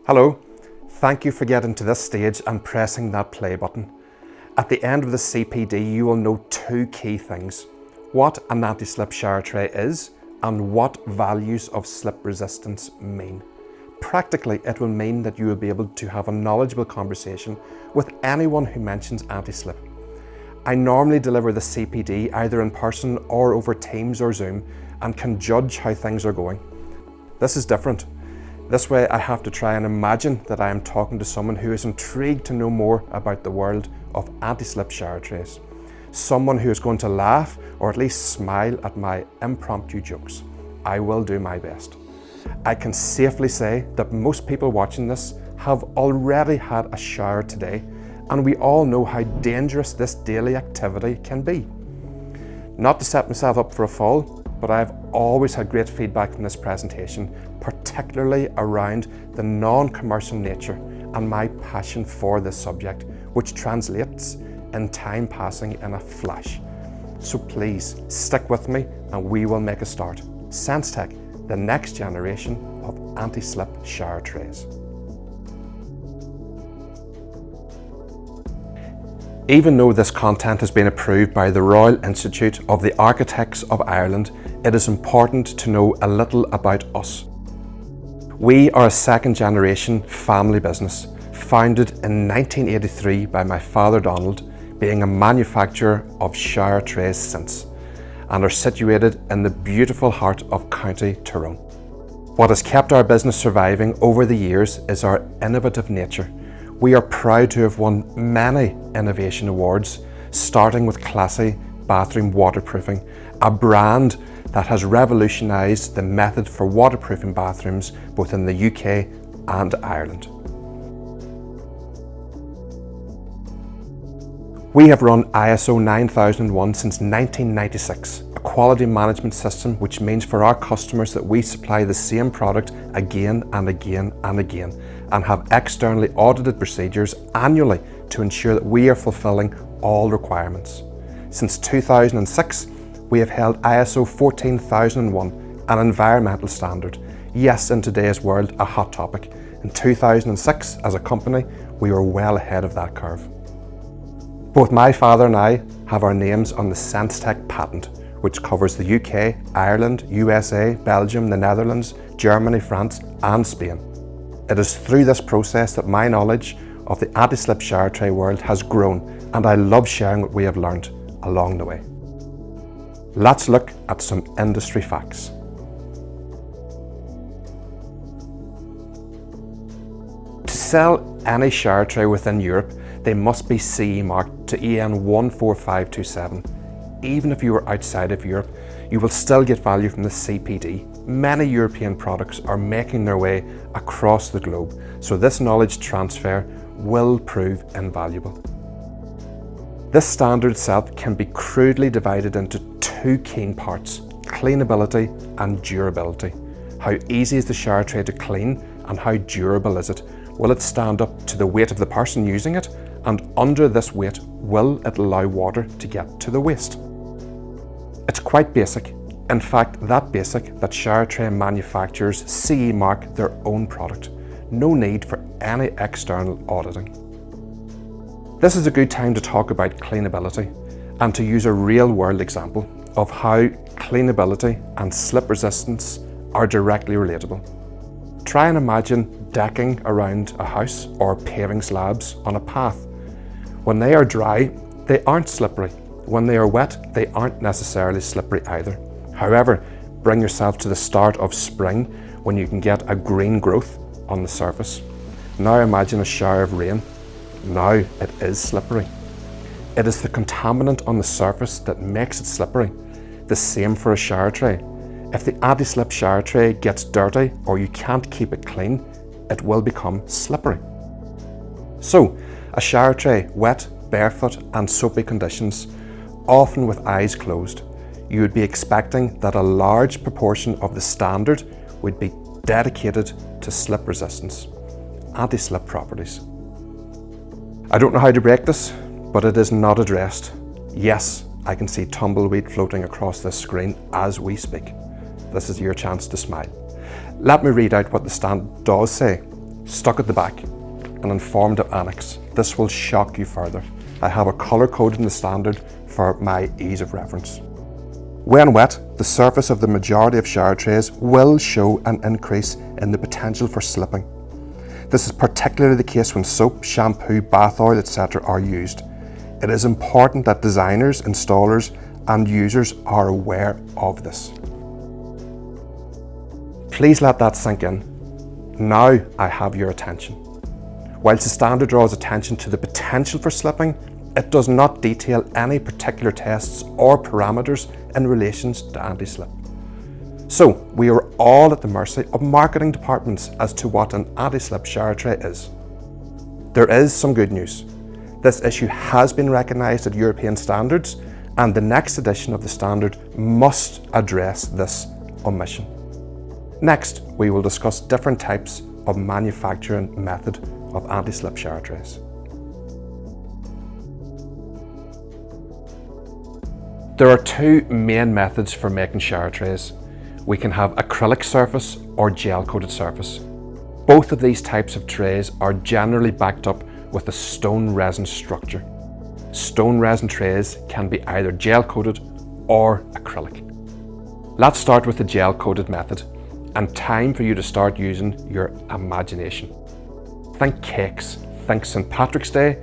Hello, thank you for getting to this stage and pressing that play button. At the end of the CPD, you will know two key things: what an anti-slip shower tray is and what values of slip resistance mean. Practically, it will mean that you will be able to have a knowledgeable conversation with anyone who mentions anti-slip. I normally deliver the CPD either in person or over Teams or Zoom and can judge how things are going. This is different. This way I have to try and imagine that I am talking to someone who is intrigued to know more about the world of anti-slip shower trays. Someone who is going to laugh or at least smile at my impromptu jokes. I will do my best. I can safely say that most people watching this have already had a shower today, and we all know how dangerous this daily activity can be. Not to set myself up for a fall, but I have always had great feedback from this presentation, particularly around the non-commercial nature and my passion for this subject, which translates in time passing in a flash. So please stick with me and we will make a start. SENSTEC, the next generation of anti-slip shower trays. Even though this content has been approved by the Royal Institute of the Architects of Ireland, it is important to know a little about us. We are a second generation family business, founded in 1983 by my father Donald, being a manufacturer of shower trays since, and are situated in the beautiful heart of County Tyrone. What has kept our business surviving over the years is our innovative nature. We are proud to have won many innovation awards, starting with classy bathroom waterproofing, a brand that has revolutionised the method for waterproofing bathrooms both in the UK and Ireland. We have run ISO 9001 since 1996, a quality management system which means for our customers that we supply the same product again and again and again, and have externally audited procedures annually to ensure that we are fulfilling all requirements. Since 2006, we have held ISO 14001, an environmental standard. Yes, in today's world, a hot topic. In 2006, as a company, we were well ahead of that curve. Both my father and I have our names on the SENSTEC patent, which covers the UK, Ireland, USA, Belgium, the Netherlands, Germany, France, and Spain. It is through this process that my knowledge of the anti-slip shower tray world has grown, and I love sharing what we have learned along the way. Let's look at some industry facts. To sell any shower tray within Europe, they must be CE marked to EN 14527. Even if you are outside of Europe, you will still get value from the CPD. Many European products are making their way across the globe, so this knowledge transfer will prove invaluable. This standard itself can be crudely divided into two key parts: cleanability and durability. How easy is the shower tray to clean and how durable is it? Will it stand up to the weight of the person using it? And under this weight, will it allow water to get to the waste? It's quite basic. In fact, that basic that shower tray manufacturers CE mark their own product. No need for any external auditing. This is a good time to talk about cleanability and to use a real-world example of how cleanability and slip resistance are directly relatable. Try and imagine decking around a house or paving slabs on a path. When they are dry, they aren't slippery. When they are wet, they aren't necessarily slippery either. However, bring yourself to the start of spring when you can get a green growth on the surface. Now imagine a shower of rain. Now it is slippery. It is the contaminant on the surface that makes it slippery. The same for a shower tray. If the anti-slip shower tray gets dirty or you can't keep it clean, it will become slippery. So, a shower tray, wet, barefoot and soapy conditions, often with eyes closed, you would be expecting that a large proportion of the standard would be dedicated to slip resistance, anti-slip properties. I don't know how to break this, but it is not addressed. Yes, I can see tumbleweed floating across this screen as we speak. This is your chance to smile. Let me read out what the standard does say. stuck at the back and in form of annex. This will shock you further. I have a colour coded in the standard for my ease of reference. When wet, the surface of the majority of shower trays will show an increase in the potential for slipping. This is particularly the case when soap, shampoo, bath oil, etc. are used. It is important that designers, installers and users are aware of this. Please let that sink in. Now I have your attention. Whilst the standard draws attention to the potential for slipping, it does not detail any particular tests or parameters in relation to anti-slip. So we are all at the mercy of marketing departments as to what an anti-slip shower tray is. There is some good news. This issue has been recognised at European standards, and the next edition of the standard must address this omission. Next, we will discuss different types of manufacturing method of anti-slip shower trays. There are two main methods for making shower trays. We can have acrylic surface or gel-coated surface. Both of these types of trays are generally backed up with a stone resin structure. Stone resin trays can be either gel-coated or acrylic. Let's start with the gel-coated method, and time for you to start using your imagination. Think cakes, think St. Patrick's Day,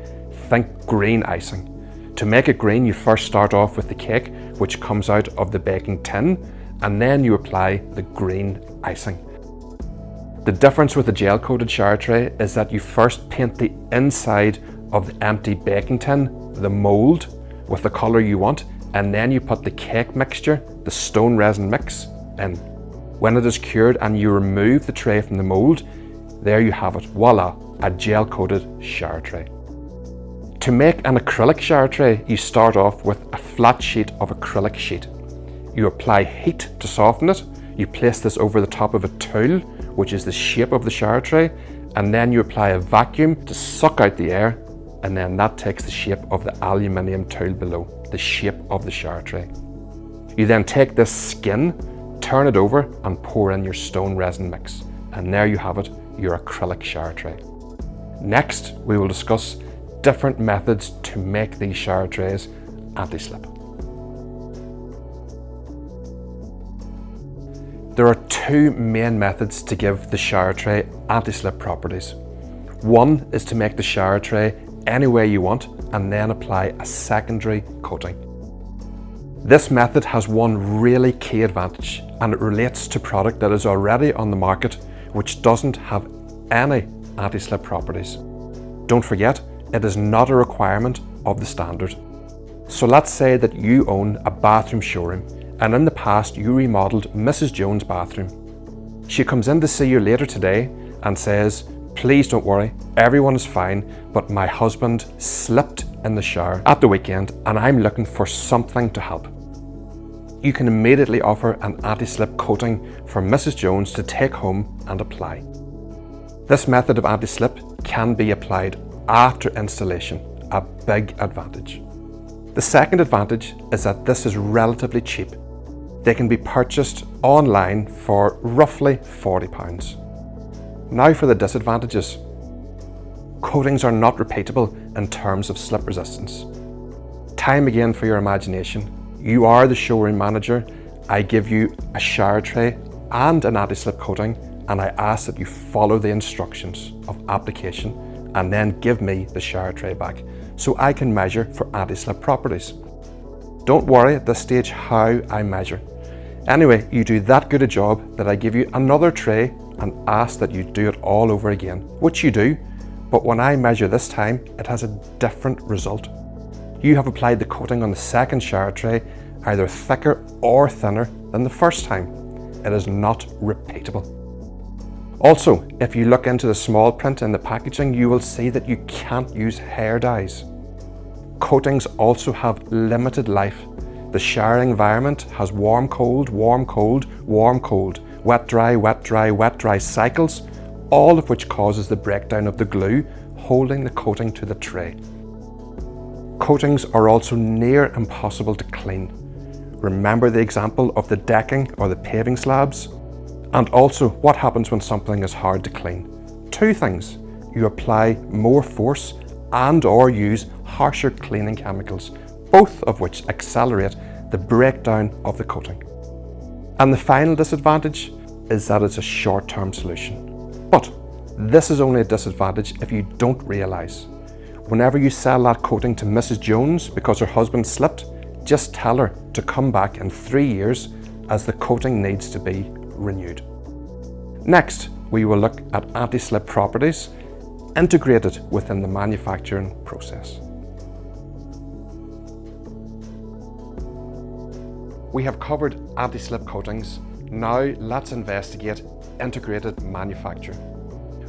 think green icing. To make it green, you first start off with the cake, which comes out of the baking tin, and then you apply the green icing. The difference with the gel-coated shower tray is that you first paint the inside of the empty baking tin, the mould, with the colour you want, and then you put the cake mixture, the stone resin mix, in. When it is cured and you remove the tray from the mould, there you have it, voila, a gel-coated shower tray. To make an acrylic shower tray, you start off with a flat sheet of acrylic sheet. You apply heat to soften it, you place this over the top of a tool, which is the shape of the shower tray, and then you apply a vacuum to suck out the air, and then that takes the shape of the aluminium tool below, the shape of the shower tray. You then take this skin, turn it over and pour in your stone resin mix, and there you have it, your acrylic shower tray. Next, we will discuss different methods to make these shower trays anti-slip. There are two main methods to give the shower tray anti-slip properties. One is to make the shower tray any way you want and then apply a secondary coating. This method has one really key advantage, and it relates to product that is already on the market which doesn't have any anti-slip properties. Don't forget, it is not a requirement of the standard. So let's say that you own a bathroom showroom, and in the past you remodeled Mrs. Jones' bathroom. She comes in to see you later today and says, "Please don't worry, everyone is fine, but my husband slipped in the shower at the weekend and I'm looking for something to help." You can immediately offer an anti-slip coating for Mrs. Jones to take home and apply. This method of anti-slip can be applied after installation, a big advantage. The second advantage is that this is relatively cheap. They can be purchased online for roughly £40. Now for the disadvantages. Coatings are not repeatable in terms of slip resistance. Time again for your imagination. You are the showroom manager. I give you a shower tray and an anti-slip coating, and I ask that you follow the instructions of application and then give me the shower tray back so I can measure for anti-slip properties. Don't worry at this stage how I measure. Anyway, you do that good a job that I give you another tray and ask that you do it all over again, which you do, but when I measure this time, it has a different result. You have applied the coating on the second shower tray either thicker or thinner than the first time. It is not repeatable. Also, if you look into the small print in the packaging, you will see that you can't use hair dyes. Coatings also have limited life. The showering environment has warm, cold, warm, cold, warm, cold, wet, dry, wet, dry, wet, dry cycles, all of which causes the breakdown of the glue holding the coating to the tray. Coatings are also near impossible to clean. Remember the example of the decking or the paving slabs? And also, what happens when something is hard to clean? Two things: you apply more force and or use harsher cleaning chemicals, both of which accelerate the breakdown of the coating. And the final disadvantage is that it's a short-term solution. But this is only a disadvantage if you don't realise. Whenever you sell that coating to Mrs. Jones because her husband slipped, just tell her to come back in 3 years as the coating needs to be renewed. Next, we will look at anti-slip properties integrated within the manufacturing process. We have covered anti-slip coatings. Now let's investigate integrated manufacture.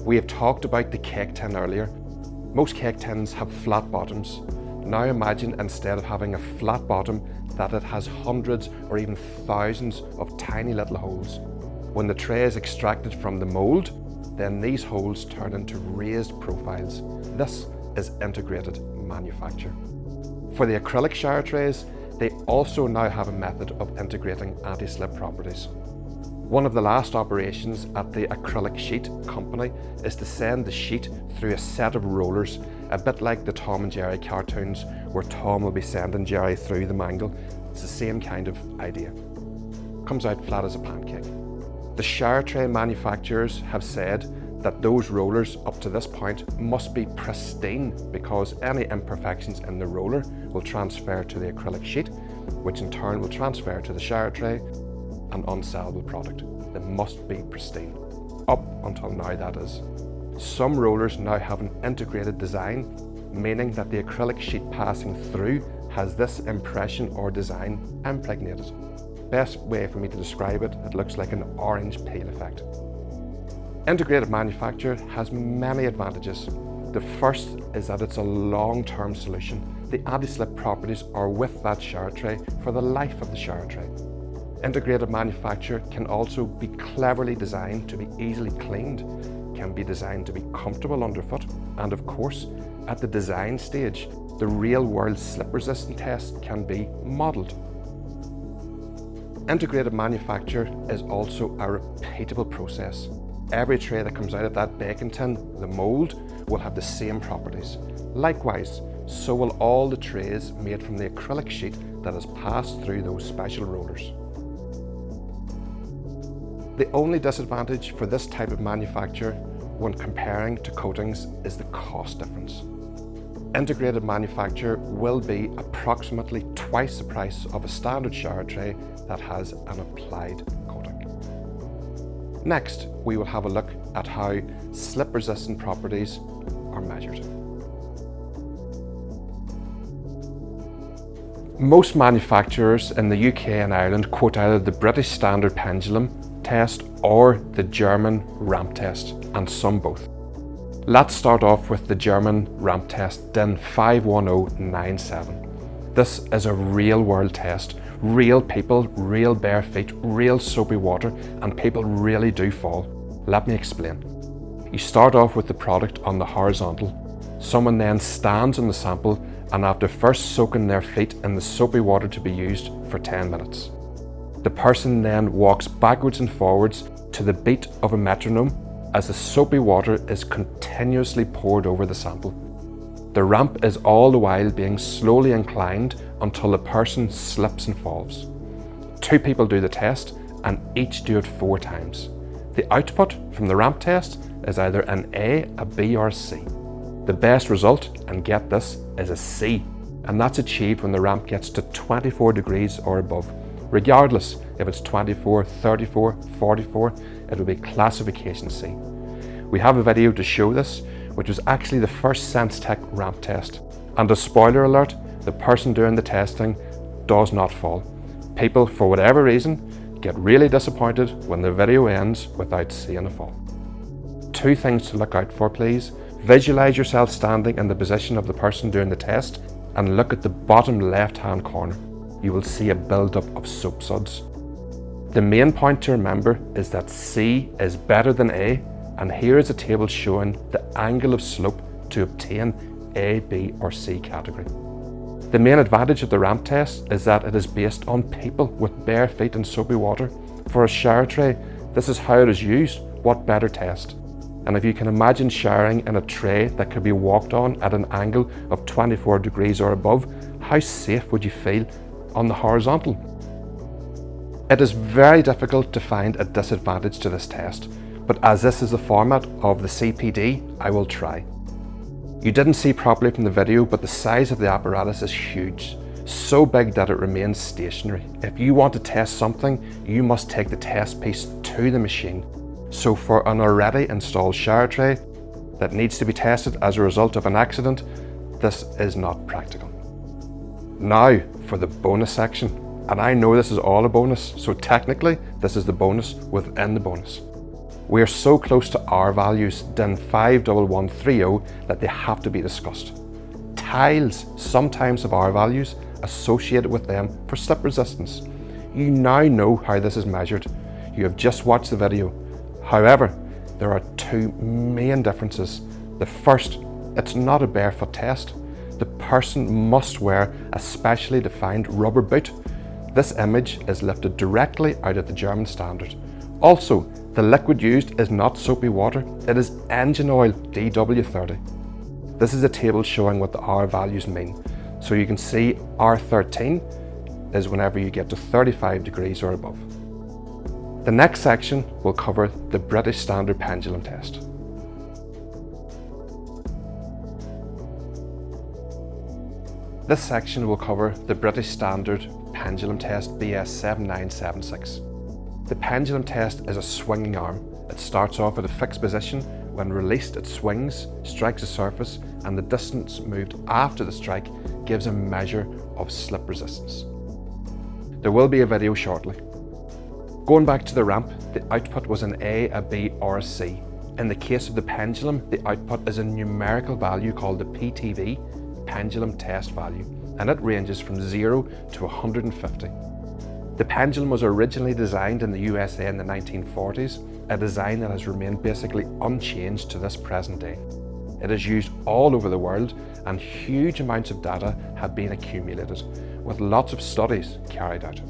We have talked about the cake tin earlier. Most cake tins have flat bottoms. Now imagine, instead of having a flat bottom, that it has hundreds or even thousands of tiny little holes. When the tray is extracted from the mould, then these holes turn into raised profiles. This is integrated manufacture. For the acrylic shower trays, they also now have a method of integrating anti-slip properties. One of the last operations at the acrylic sheet company is to send the sheet through a set of rollers, a bit like the Tom and Jerry cartoons where Tom will be sending Jerry through the mangle. It's the same kind of idea. Comes out flat as a pancake. The shower tray manufacturers have said that those rollers up to this point must be pristine, because any imperfections in the roller will transfer to the acrylic sheet, which in turn will transfer to the shower tray, an unsellable product. They must be pristine. Up until now, that is. Some rollers now have an integrated design, meaning that the acrylic sheet passing through has this impression or design impregnated. Best way for me to describe it, it looks like an orange peel effect. Integrated manufacture has many advantages. The first is that it's a long-term solution. The anti-slip properties are with that shower tray for the life of the shower tray. Integrated manufacture can also be cleverly designed to be easily cleaned, can be designed to be comfortable underfoot, and of course, at the design stage, the real-world slip-resistant test can be modelled. Integrated manufacture is also a repeatable process. Every tray that comes out of that baking tin, the mould, will have the same properties. Likewise, so will all the trays made from the acrylic sheet that has passed through those special rollers. The only disadvantage for this type of manufacture when comparing to coatings is the cost difference. Integrated manufacture will be approximately twice the price of a standard shower tray that has an applied coating. Next, we will have a look at how slip-resistant properties are measured. Most manufacturers in the UK and Ireland quote either the British standard pendulum test or the German ramp test, and some both. Let's start off with the German ramp test DIN 51097. This is a real world test. Real people, real bare feet, real soapy water, and people really do fall. Let me explain. You start off with the product on the horizontal. Someone then stands on the sample, and after first soaking their feet in the soapy water to be used for 10 minutes. The person then walks backwards and forwards to the beat of a metronome as the soapy water is continuously poured over the sample. The ramp is all the while being slowly inclined until the person slips and falls. 2 people do the test and each do it 4 times. The output from the ramp test is either an A, a B or a C. The best result, and get this, is a C, and that's achieved when the ramp gets to 24 degrees or above. Regardless if it's 24, 34, 44, it will be classification C. We have a video to show this, which was actually the first SENSTEC ramp test. And a spoiler alert, the person doing the testing does not fall. People, for whatever reason, get really disappointed when the video ends without seeing a fall. 2 things to look out for, please. Visualize yourself standing in the position of the person doing the test and look at the bottom left-hand corner. You will see a build-up of soap suds. The main point to remember is that C is better than A, and here is a table showing the angle of slope to obtain A, B or C category. The main advantage of the ramp test is that it is based on people with bare feet and soapy water. For a shower tray, this is how it is used. What better test? And if you can imagine showering in a tray that could be walked on at an angle of 24 degrees or above, how safe would you feel on the horizontal? It is very difficult to find a disadvantage to this test, but as this is the format of the CPD, I will try. You didn't see properly from the video, but the size of the apparatus is huge, so big that it remains stationary. If you want to test something, you must take the test piece to the machine. So for an already installed shower tray that needs to be tested as a result of an accident, this is not practical. Now for the bonus section, and I know this is all a bonus, so technically this is the bonus within the bonus. We are so close to our values DIN 51130 that they have to be discussed. Tiles sometimes have our values associated with them for slip resistance. You now know how this is measured. You have just watched the video. However, there are two main differences. The first, it's not a barefoot test. The person must wear a specially defined rubber boot. This image is lifted directly out of the German standard. Also, the liquid used is not soapy water, it is engine oil DW30. This is a table showing what the R values mean. So you can see R13 is whenever you get to 35 degrees or above. The next section will cover the British Standard Pendulum Test. This section will cover the British Standard Pendulum Test BS 7976. The pendulum test is a swinging arm. It starts off at a fixed position. When released, it swings, strikes a surface, and the distance moved after the strike gives a measure of slip resistance. There will be a video shortly. Going back to the ramp, the output was an A, a B, or a C. In the case of the pendulum, the output is a numerical value called the PTV, pendulum test value, and it ranges from 0 to 150. The pendulum was originally designed in the USA in the 1940s, a design that has remained basically unchanged to this present day. It is used all over the world and huge amounts of data have been accumulated, with lots of studies carried out.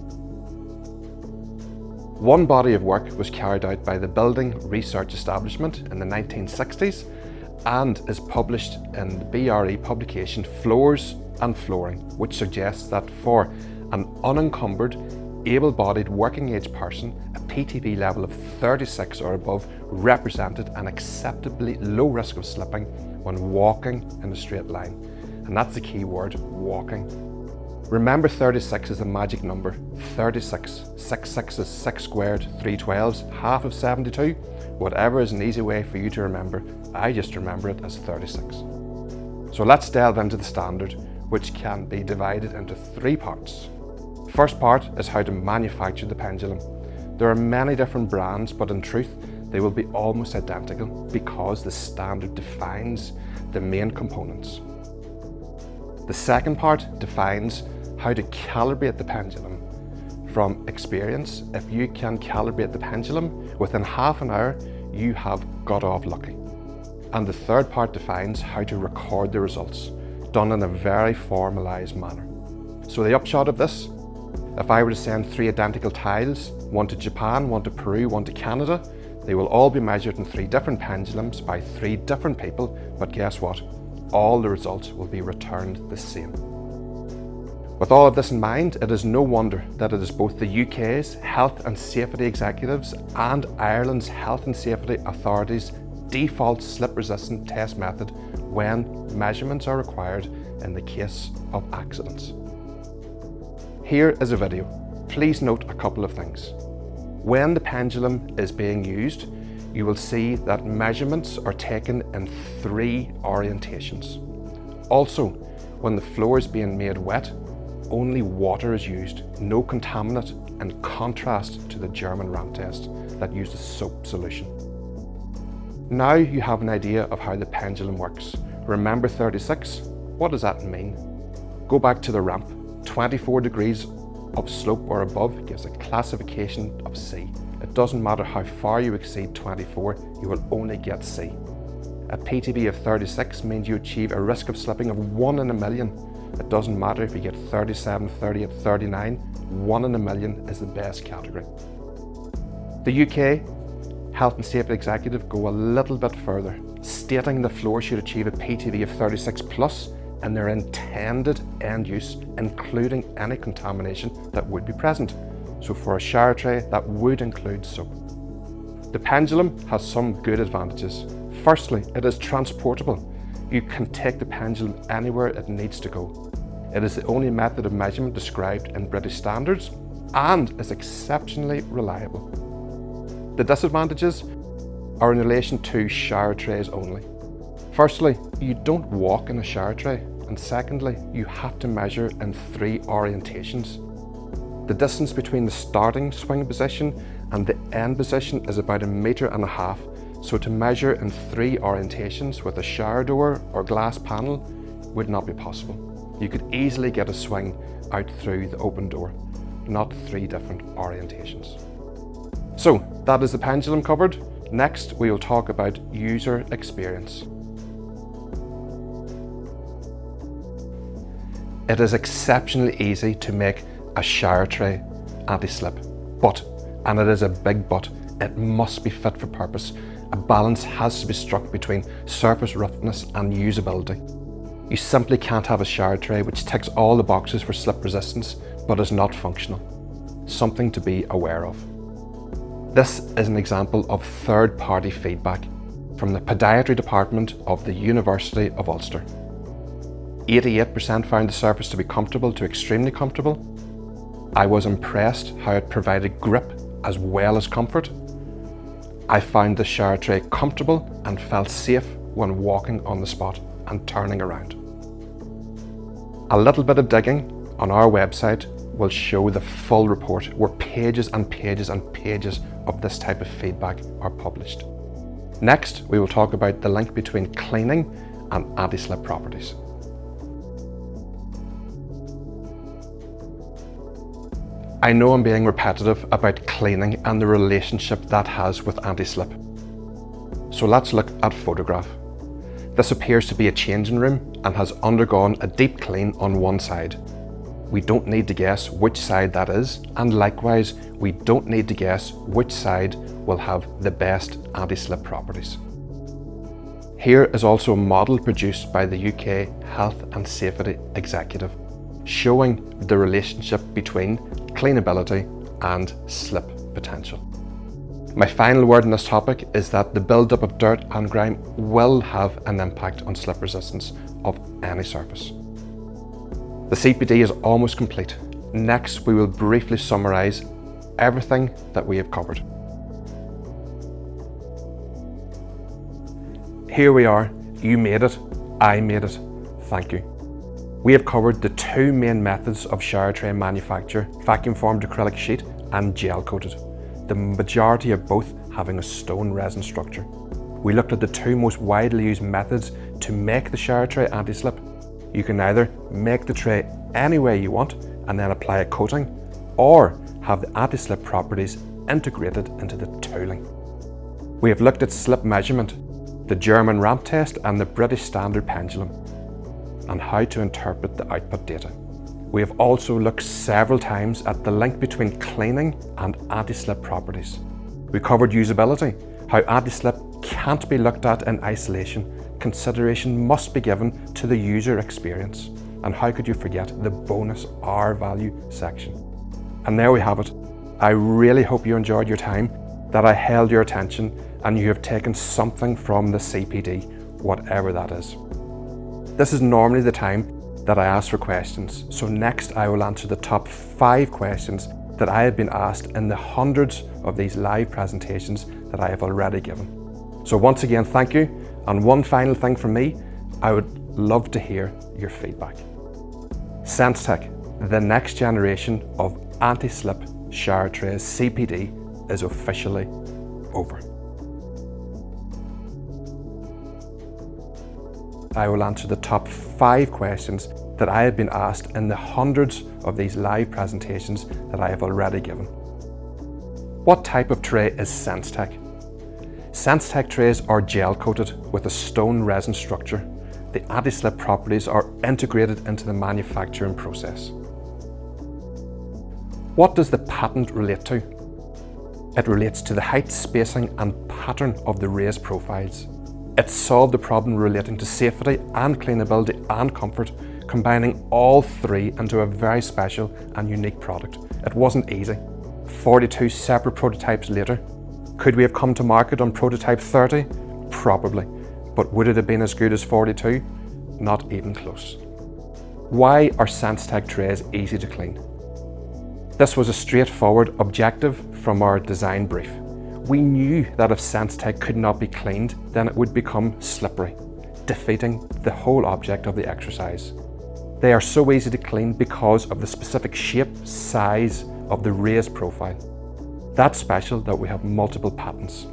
One body of work was carried out by the Building Research Establishment in the 1960s and is published in the BRE publication Floors and Flooring, which suggests that for an unencumbered, able-bodied working-age person, a PTV level of 36 or above represented an acceptably low risk of slipping when walking in a straight line. And that's the key word, walking. Remember 36 is the magic number. 36. 6 is 6 squared, 3 12s, half of 72. Whatever is an easy way for you to remember, I just remember it as 36. So let's delve into the standard, which can be divided into 3 parts. First part is how to manufacture the pendulum. There are many different brands, but in truth, they will be almost identical because the standard defines the main components. The second part defines how to calibrate the pendulum. From experience, if you can calibrate the pendulum within half an hour, you have got off lucky. And the third part defines how to record the results, done in a very formalised manner. So the upshot of this, if I were to send 3 identical tiles, one to Japan, one to Peru, one to Canada, they will all be measured in 3 different pendulums by 3 different people, but guess what? All the results will be returned the same. With all of this in mind, it is no wonder that it is both the UK's Health and Safety Executives and Ireland's Health and Safety Authority's default slip-resistant test method when measurements are required in the case of accidents. Here is a video. Please note a couple of things. When the pendulum is being used, you will see that measurements are taken in 3 orientations. Also, when the floor is being made wet, only water is used, no contaminant, in contrast to the German ramp test that uses soap solution. Now you have an idea of how the pendulum works. Remember 36? What does that mean? Go back to the ramp. 24 degrees of slope or above gives a classification of C. It doesn't matter how far you exceed 24, you will only get C. A PTV of 36 means you achieve a risk of slipping of 1 in a million. It doesn't matter if you get 37, 38, 39, 1 in a million is the best category. The UK Health and Safety Executive go a little bit further, stating the floor should achieve a PTV of 36 plus in their intended end use, including any contamination that would be present. So for a shower tray, that would include soap. The pendulum has some good advantages. Firstly, it is transportable. You can take the pendulum anywhere it needs to go. It is the only method of measurement described in British standards and is exceptionally reliable. The disadvantages are in relation to shower trays only. Firstly, you don't walk in a shower tray, and secondly, you have to measure in 3 orientations. The distance between the starting swing position and the end position is about 1.5 meters, so to measure in 3 orientations with a shower door or glass panel would not be possible. You could easily get a swing out through the open door, not 3 different orientations. So that is the pendulum covered. Next, we will talk about user experience. It is exceptionally easy to make a shower tray anti-slip, but, and it is a big but, it must be fit for purpose. A balance has to be struck between surface roughness and usability. You simply can't have a shower tray which ticks all the boxes for slip resistance but is not functional. Something to be aware of. This is an example of third-party feedback from the podiatry department of the University of Ulster. 88% found the surface to be comfortable to extremely comfortable. I was impressed how it provided grip as well as comfort. I found the shower tray comfortable and felt safe when walking on the spot and turning around. A little bit of digging on our website will show the full report where pages and pages and pages of this type of feedback are published. Next, we will talk about the link between cleaning and anti-slip properties. I know I'm being repetitive about cleaning and the relationship that has with anti-slip. So let's look at photograph. This appears to be a changing room and has undergone a deep clean on one side. We don't need to guess which side that is, and likewise, we don't need to guess which side will have the best anti-slip properties. Here is also a model produced by the UK Health and Safety Executive, showing the relationship between cleanability and slip potential. My final word on this topic is that the build-up of dirt and grime will have an impact on slip resistance of any surface. The CPD is almost complete. Next, we will briefly summarise everything that we have covered. Here we are. You made it. I made it. Thank you. We have covered the 2 main methods of shower tray manufacture: vacuum formed acrylic sheet and gel coated, the majority of both having a stone resin structure. We looked at the 2 most widely used methods to make the shower tray anti-slip. You can either make the tray any way you want and then apply a coating, or have the anti-slip properties integrated into the tooling. We have looked at slip measurement, the German ramp test and the British standard pendulum, and how to interpret the output data. We have also looked several times at the link between cleaning and anti-slip properties. We covered usability, how anti-slip can't be looked at in isolation. Consideration must be given to the user experience. And how could you forget the bonus R value section? And there we have it. I really hope you enjoyed your time, that I held your attention, and you have taken something from the CPD, whatever that is. This is normally the time that I ask for questions, so next I will answer the top 5 questions that I have been asked in the hundreds of these live presentations that I have already given. So once again, thank you, and one final thing from me, I would love to hear your feedback. SENSTEC, the next generation of anti-slip shower trays CPD, is officially over. I will answer the top 5 questions that I have been asked in the hundreds of these live presentations that I have already given. What type of tray is SENSTEC? SENSTEC trays are gel coated with a stone resin structure. The anti-slip properties are integrated into the manufacturing process. What does the patent relate to? It relates to the height, spacing and pattern of the raised profiles. It solved the problem relating to safety and cleanability and comfort, combining all three into a very special and unique product. It wasn't easy. 42 separate prototypes later. Could we have come to market on prototype 30? Probably. But would it have been as good as 42? Not even close. Why are SENSTEC trays easy to clean? This was a straightforward objective from our design brief. We knew that if SENSTEC could not be cleaned, then it would become slippery, defeating the whole object of the exercise. They are so easy to clean because of the specific shape, size of the raised profile. That's special that we have multiple patents.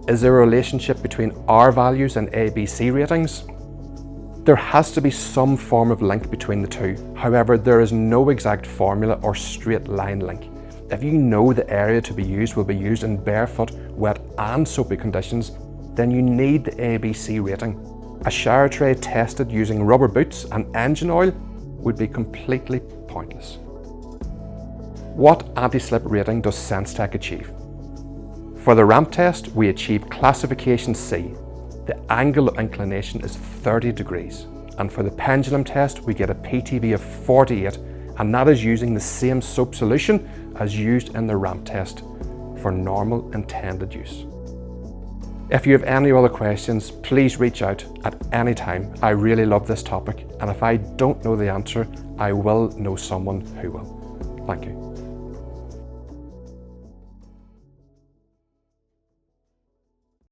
Is there a relationship between our values and ABC ratings? There has to be some form of link between the two. However, there is no exact formula or straight line link. If you know the area to be used will be used in barefoot, wet and soapy conditions, then you need the ABC rating. A shower tray tested using rubber boots and engine oil would be completely pointless. What anti-slip rating does SENSTEC achieve? For the ramp test, we achieve classification C. The angle of inclination is 30 degrees. And for the pendulum test, we get a PTV of 48, and that is using the same soap solution as used in the ramp test for normal intended use. If you have any other questions, please reach out at any time. I really love this topic, and if I don't know the answer, I will know someone who will. Thank you.